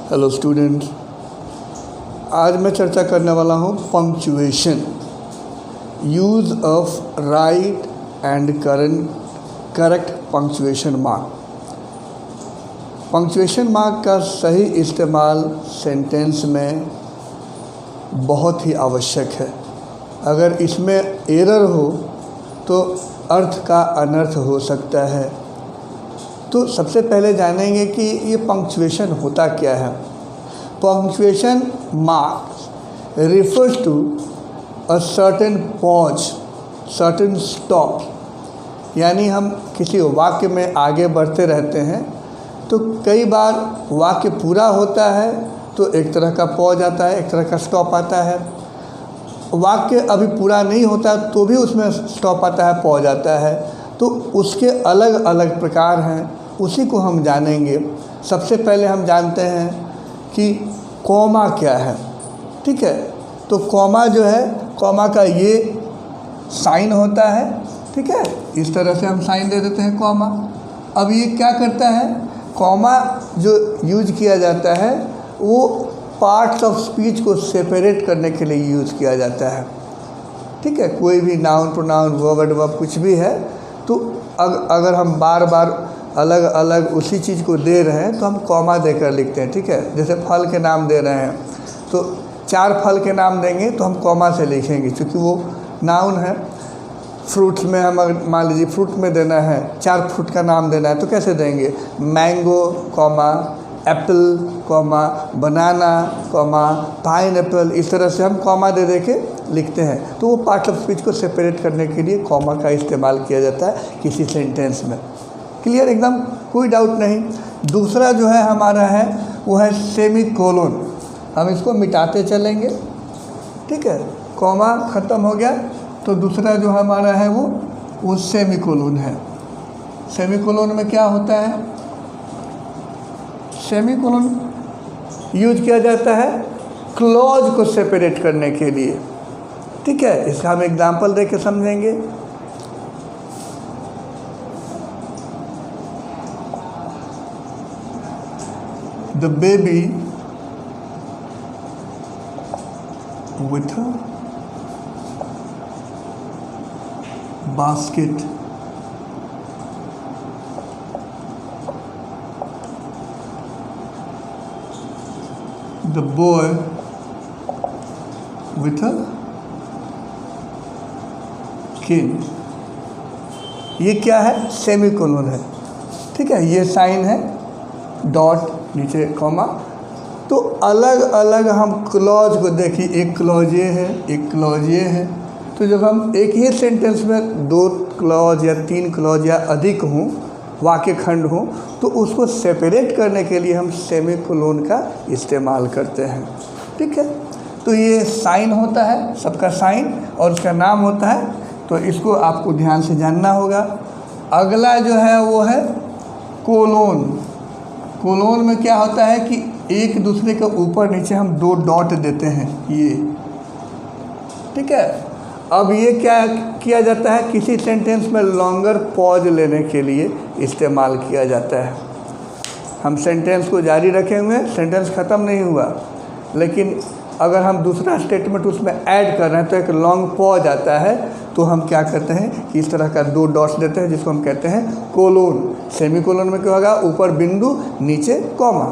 Hello students, आज मैं चर्चा करने वाला हूँ punctuation, use of right and correct punctuation mark. Punctuation mark का सही इस्तेमाल सेंटेंस में बहुत ही आवश्यक है। अगर इसमें एरर हो तो अर्थ का अनर्थ हो सकता है। तो सबसे पहले जानेंगे कि ये पंक्चुएशन होता क्या है। Punctuation marks refers to a certain pause, certain stop. यानी हम किसी वाक्य में आगे बढ़ते रहते हैं तो कई बार वाक्य पूरा होता है तो एक तरह का पॉज आता है, एक तरह का स्टॉप आता है। वाक्य अभी पूरा नहीं होता तो भी उसमें स्टॉप आता है, पॉज आता है। तो उसके अलग अलग प्रकार हैं, उसी को हम जानेंगे। सबसे पहले हम जानते हैं कि कॉमा क्या है। ठीक है, तो कॉमा जो है, कॉमा का ये साइन होता है। ठीक है, इस तरह से हम साइन दे देते हैं कॉमा। अब ये क्या करता है, कॉमा जो यूज किया जाता है वो पार्ट्स ऑफ स्पीच को सेपरेट करने के लिए यूज़ किया जाता है। ठीक है, कोई भी नाउन, प्रोनाउन, वर्ब, एडवर्ब कुछ भी है तो अगर हम बार बार अलग अलग उसी चीज़ को दे रहे हैं तो हम कॉमा देकर लिखते हैं। ठीक है, जैसे फल के नाम दे रहे हैं तो 4 फल के नाम देंगे तो हम कॉमा से लिखेंगे क्योंकि वो नाउन है। फ्रूट्स में हम मान लीजिए फ्रूट में देना है, 4 फ्रूट का नाम देना है तो कैसे देंगे, मैंगो कॉमा, एप्पल कॉमा, बनाना कॉमा, पाइनएप्पल। इस तरह से हम कॉमा दे दे के लिखते हैं। तो वो पार्ट ऑफ स्पीच को सेपरेट करने के लिए कॉमा का इस्तेमाल किया जाता है किसी सेंटेंस में। क्लियर, एकदम कोई डाउट नहीं। दूसरा जो है हमारा है वो है सेमीकोलन। हम इसको मिटाते चलेंगे। ठीक है, कॉमा ख़त्म हो गया तो दूसरा जो हमारा है वो सेमीकोलन है। सेमीकोलन में क्या होता है, सेमीकोलन यूज किया जाता है क्लॉज को सेपरेट करने के लिए। ठीक है, इसका हम एग्जांपल दे के समझेंगे। The baby with a basket the boy with a cane। ये क्या है, सेमीकोलन है। ठीक है, ये साइन है, डॉट नीचे कॉमा। तो अलग अलग हम क्लॉज को देखिए, एक क्लॉज ये है, एक क्लॉज ये है। तो जब हम एक ही सेंटेंस में 2 क्लॉज या 3 क्लॉज या अधिक हों, वाक्य खंड हों, तो उसको सेपरेट करने के लिए हम सेमीकोलन का इस्तेमाल करते हैं। ठीक है, तो ये साइन होता है, सबका साइन और उसका नाम होता है। तो इसको आपको ध्यान से जानना होगा। अगला जो है वो है कोलोन। कोलोन में क्या होता है कि एक दूसरे के ऊपर नीचे हम 2 डॉट देते हैं, ये। ठीक है, अब ये क्या किया जाता है, किसी सेंटेंस में लॉन्गर पॉज लेने के लिए इस्तेमाल किया जाता है। हम सेंटेंस को जारी रखे हुए हैं, सेंटेंस ख़त्म नहीं हुआ, लेकिन अगर हम दूसरा स्टेटमेंट उसमें ऐड कर रहे हैं तो एक लॉन्ग पॉज आता है। तो हम क्या करते हैं कि इस तरह का 2 डॉट्स देते हैं जिसको हम कहते हैं कोलोन। सेमीकोलन में क्या होगा, ऊपर बिंदु, नीचे कॉमा।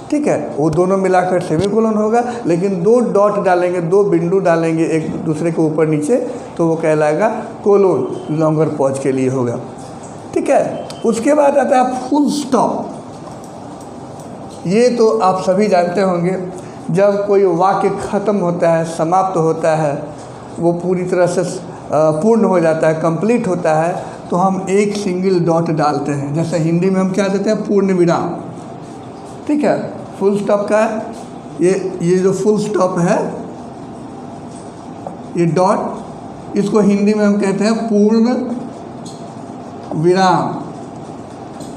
ठीक है, वो दोनों मिलाकर सेमीकोलन होगा, लेकिन 2 डॉट डालेंगे, 2 बिंदु डालेंगे एक दूसरे के ऊपर नीचे तो वो कहलाएगा कोलोन, लॉन्गर पॉज के लिए होगा। ठीक है, उसके बाद आता है फुल स्टॉप। ये तो आप सभी जानते होंगे, जब कोई वाक्य ख़त्म होता है, समाप्त होता है, वो पूरी तरह से पूर्ण हो जाता है, कंप्लीट होता है, तो हम एक सिंगल डॉट डालते हैं। जैसे हिंदी में हम क्या देते हैं, पूर्ण विराम। ठीक है, फुल स्टॉप का है ये जो फुल स्टॉप है, ये डॉट, इसको हिंदी में हम कहते हैं पूर्ण विराम,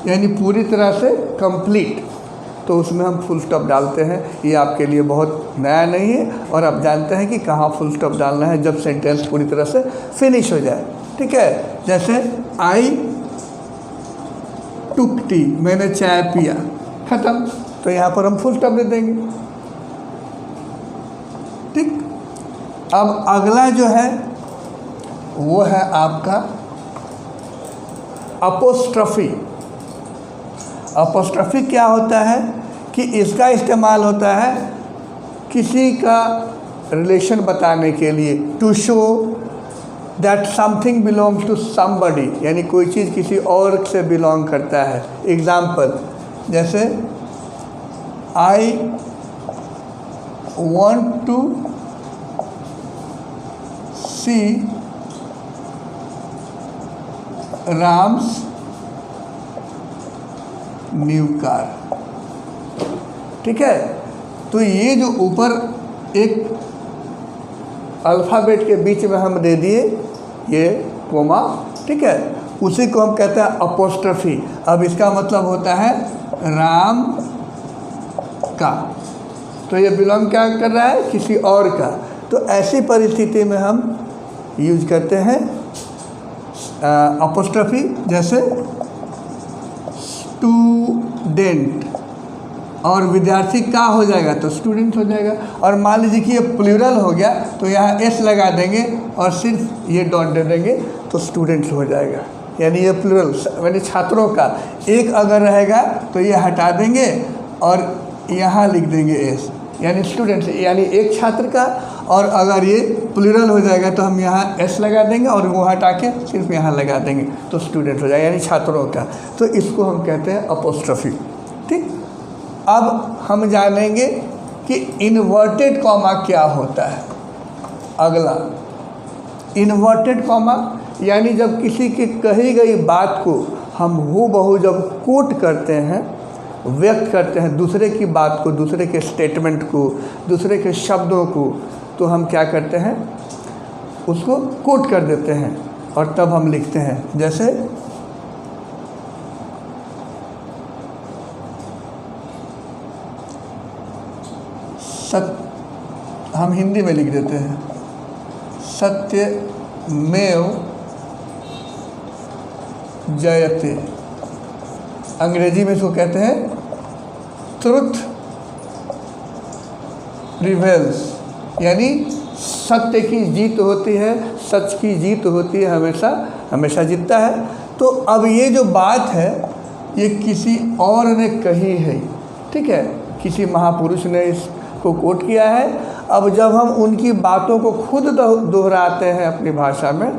यानी पूरी तरह से कंप्लीट। तो उसमें हम फुल स्टॉप डालते हैं। ये आपके लिए बहुत नया नहीं है और आप जानते हैं कि कहाँ फुल स्टॉप डालना है, जब सेंटेंस पूरी तरह से फिनिश हो जाए। ठीक है, जैसे आई टुक टी, मैंने चाय पिया, ख़त्म। तो यहाँ पर हम फुल स्टॉप दे देंगे। ठीक, अब अगला जो है वो है आपका अपोस्ट्रोफी। अपोस्ट्रोफी क्या होता है कि इसका इस्तेमाल होता है किसी का रिलेशन बताने के लिए, to show that something belongs to somebody, यानी कोई चीज़ किसी और से बिलोंग करता है। एग्जाम्पल, जैसे I want to see Ram's new car. ठीक है, तो ये जो ऊपर एक अल्फ़ाबेट के बीच में हम दे दिए ये कोमा, ठीक है, उसी को हम कहते हैं अपोस्ट्रोफी। अब इसका मतलब होता है राम का, तो ये बिलोंग क्या कर रहा है, किसी और का। तो ऐसी परिस्थिति में हम यूज करते हैं अपोस्ट्रोफी, जैसे स्टूडेंट, और विद्यार्थी का हो जाएगा तो स्टूडेंट हो जाएगा। और मान लीजिए कि ये प्लूरल हो गया तो यहाँ एस लगा देंगे और सिर्फ ये डॉट दे देंगे तो स्टूडेंट्स हो जाएगा। यानी ये प्लूरल यानी छात्रों का, एक अगर रहेगा तो ये हटा देंगे और यहाँ लिख देंगे एस, यानी स्टूडेंट्स, यानी एक छात्र का। और अगर ये प्लूरल हो जाएगा तो हम यहाँ एस लगा देंगे और वो हटा के सिर्फ यहाँ लगा देंगे तो स्टूडेंट हो जाएगा, यानी छात्रों का। तो इसको हम कहते हैं अपोस्ट्रोफी। ठीक, अब हम जानेंगे कि इन्वर्टेड कॉमा क्या होता है। अगला, इन्वर्टेड कॉमा यानी जब किसी की कही गई बात को हम हूबहू जब कोट करते हैं, व्यक्त करते हैं दूसरे की बात को, दूसरे के स्टेटमेंट को, दूसरे के शब्दों को, तो हम क्या करते हैं, उसको कोट कर देते हैं और तब हम लिखते हैं। जैसे हम हिंदी में लिख देते हैं सत्यमेव जयते, अंग्रेजी में इसको कहते हैं ट्रुथ प्रिवेल्स, यानी सत्य की जीत होती है, सच की जीत होती है, हमेशा हमेशा जीतता है। तो अब ये जो बात है ये किसी और ने कही है, ठीक है, किसी महापुरुष ने इसको कोट किया है। अब जब हम उनकी बातों को खुद दोहराते हैं अपनी भाषा में,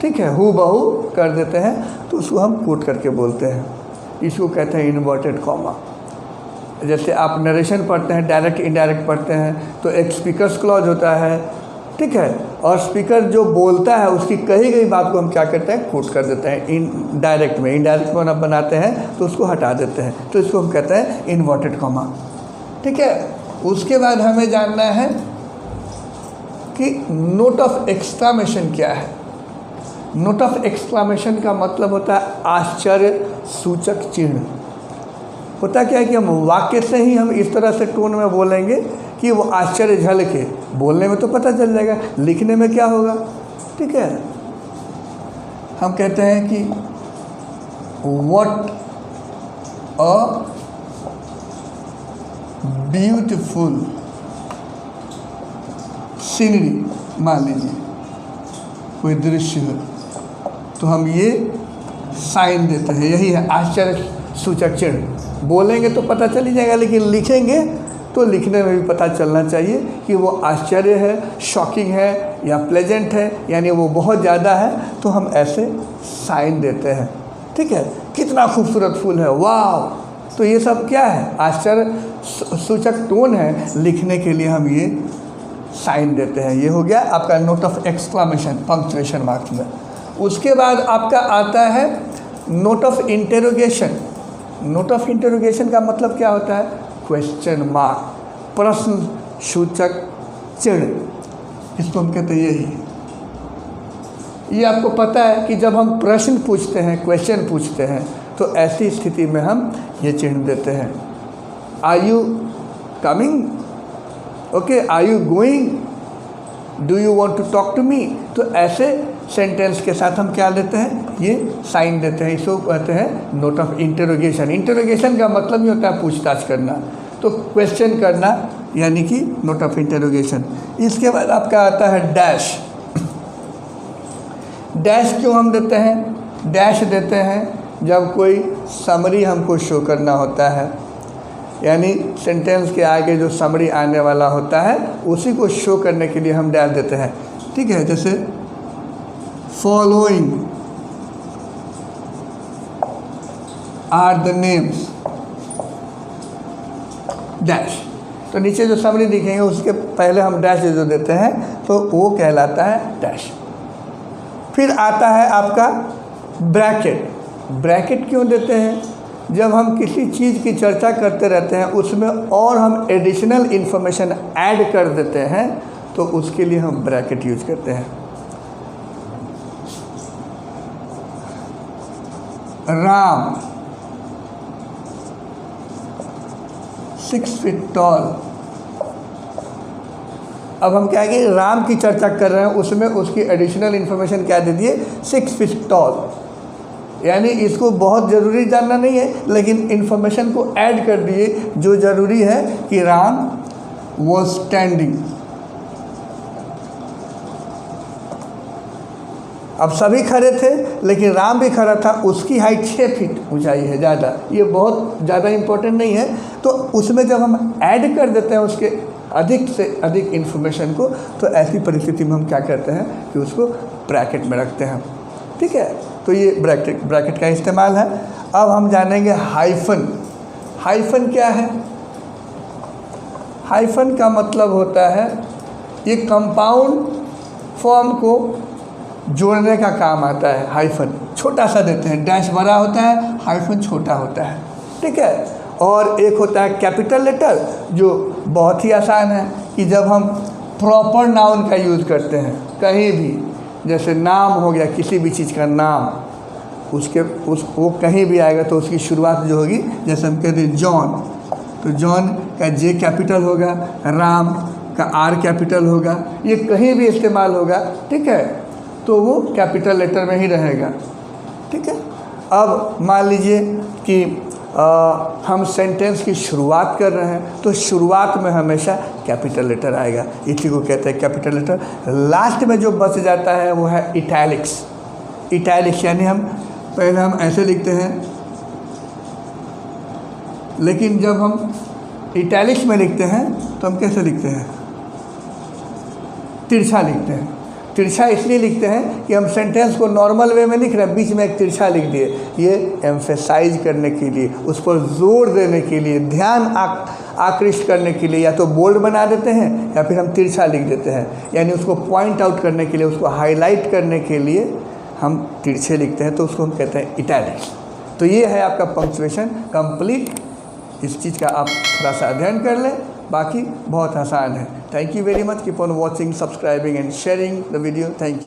ठीक है, हूबहू कर देते हैं, तो उसको हम कोट करके बोलते हैं। इसको कहते हैं इन्वर्टेड कॉमा। जैसे आप नरेशन पढ़ते हैं, डायरेक्ट इनडायरेक्ट पढ़ते हैं, तो एक स्पीकर्स क्लॉज होता है, ठीक है, और स्पीकर जो बोलता है उसकी कही गई बात को हम क्या करते हैं, कोट कर देते हैं इनडायरेक्ट में। इनडायरेक्ट में हम बनाते हैं तो उसको हटा देते हैं, तो इसको हम कहते हैं इन्वर्टेड कॉमा। ठीक है, उसके बाद हमें जानना है कि नोट ऑफ एक्सक्लामेशन क्या है। नोट ऑफ एक्सक्लामेशन का मतलब होता है आश्चर्य सूचक चिन्ह। होता क्या है कि हम वाक्य से ही हम इस तरह से टोन में बोलेंगे कि वो आश्चर्य झलके, बोलने में तो पता चल जाएगा, लिखने में क्या होगा। ठीक है, हम कहते हैं कि व्हाट अ ब्यूटीफुल सीनरी, मान लीजिए कोई दृश्य है तो हम ये साइन देते हैं, यही है आश्चर्य सूचक चिन्ह। बोलेंगे तो पता चल ही जाएगा, लेकिन लिखेंगे तो लिखने में भी पता चलना चाहिए कि वो आश्चर्य है, शॉकिंग है या प्लेजेंट है, यानी वो बहुत ज़्यादा है, तो हम ऐसे साइन देते हैं। ठीक है, कितना खूबसूरत फूल है, वाह। तो ये सब क्या है, आश्चर्य सूचक टोन है, लिखने के लिए हम ये साइन देते हैं। ये हो गया आपका note of exclamation punctuation marks में। उसके बाद आपका आता है note of interrogation. Note of interrogation का मतलब क्या होता है, क्वेश्चन मार्क, प्रश्न सूचक चिन्ह, इसको हम कहते हैं यही। ये आपको पता है कि जब हम प्रश्न पूछते हैं, क्वेश्चन पूछते हैं, तो ऐसी स्थिति में हम ये चिन्ह देते हैं। Are you coming, okay, are you going, do you want to talk to me. तो ऐसे सेंटेंस के साथ हम क्या लेते हैं, ये साइन देते हैं, इसको कहते हैं नोट ऑफ इंटरोगेशन। इंटरोगेशन का मतलब ये होता है पूछताछ करना, तो क्वेश्चन करना यानी कि नोट ऑफ इंटरोगेशन। इसके बाद आपका आता है डैश। डैश क्यों हम देते हैं? डैश देते हैं जब कोई समरी हमको शो करना होता है, यानी सेंटेंस के आगे जो समरी आने वाला होता है उसी को शो करने के लिए हम डैश देते हैं। ठीक है, जैसे following are the names dash, तो नीचे जो समरी दिखेंगे उसके पहले हम डैश जो देते हैं तो वो कहलाता है डैश। फिर आता है आपका ब्रैकेट। ब्रैकेट क्यों देते हैं? जब हम किसी चीज़ की चर्चा करते रहते हैं उसमें और हम एडिशनल इन्फॉर्मेशन ऐड कर देते हैं तो उसके लिए हम ब्रैकेट यूज करते हैं। Ram 6 feet tall. अब हम क्या है, राम की चर्चा कर रहे हैं, उसमें उसकी एडिशनल इन्फॉर्मेशन क्या दे दिए, 6 फीट टॉल, यानी इसको बहुत ज़रूरी जानना नहीं है लेकिन इन्फॉर्मेशन को ऐड कर दिए जो ज़रूरी है कि राम वॉज स्टैंडिंग। अब सभी खड़े थे लेकिन राम भी खड़ा था, उसकी हाइट 6 फीट ऊंचाई है ज़्यादा, ये बहुत ज़्यादा इम्पोर्टेंट नहीं है। तो उसमें जब हम ऐड कर देते हैं उसके अधिक से अधिक इन्फॉर्मेशन को, तो ऐसी परिस्थिति में हम क्या करते हैं कि उसको ब्रैकेट में रखते हैं। ठीक है, तो ये ब्रैकेट का इस्तेमाल है। अब हम जानेंगे हाइफन। हाइफन क्या है? हाइफन का मतलब होता है ये कंपाउंड फॉर्म को जोड़ने का काम आता है। हाइफन छोटा सा देते हैं, डैश बड़ा होता है, हाइफन छोटा होता है। ठीक है, और एक होता है कैपिटल लेटर जो बहुत ही आसान है कि जब हम प्रॉपर नाउन का यूज़ करते हैं कहीं भी, जैसे नाम हो गया, किसी भी चीज़ का नाम, वो कहीं भी आएगा तो उसकी शुरुआत जो होगी, जैसे हम कहते हैं जॉन, तो जॉन का जे कैपिटल होगा, राम का आर कैपिटल होगा, ये कहीं भी इस्तेमाल होगा। ठीक है, तो वो कैपिटल लेटर में ही रहेगा। ठीक है, अब मान लीजिए कि हम सेंटेंस की शुरुआत कर रहे हैं तो शुरुआत में हमेशा कैपिटल लेटर आएगा, इसी को कहते हैं कैपिटल लेटर। लास्ट में जो बच जाता है वो है इटैलिक्स। इटैलिक्स यानी पहले हम ऐसे लिखते हैं, लेकिन जब हम इटैलिक्स में लिखते हैं तो हम कैसे लिखते हैं, तिरछा लिखते हैं। तिरछा इसलिए लिखते हैं कि हम सेंटेंस को नॉर्मल वे में लिख रहे हैं, बीच में एक तिरछा लिख दिए, ये एम्फेसाइज करने के लिए, उस पर जोर देने के लिए, ध्यान आकृष्ट करने के लिए या तो बोल्ड बना देते हैं या फिर हम तिरछा लिख देते हैं, यानी उसको पॉइंट आउट करने के लिए, उसको हाईलाइट करने के लिए हम तिरछे लिखते हैं, तो उसको हम कहते हैं इटैलिक्स। तो ये है आपका पंक्चुएशन कंप्लीट। इस चीज़ का आप थोड़ा सा अध्ययन कर लें, बाकी बहुत आसान है। Thank you very much. Keep on watching, subscribing and sharing the video. Thank you.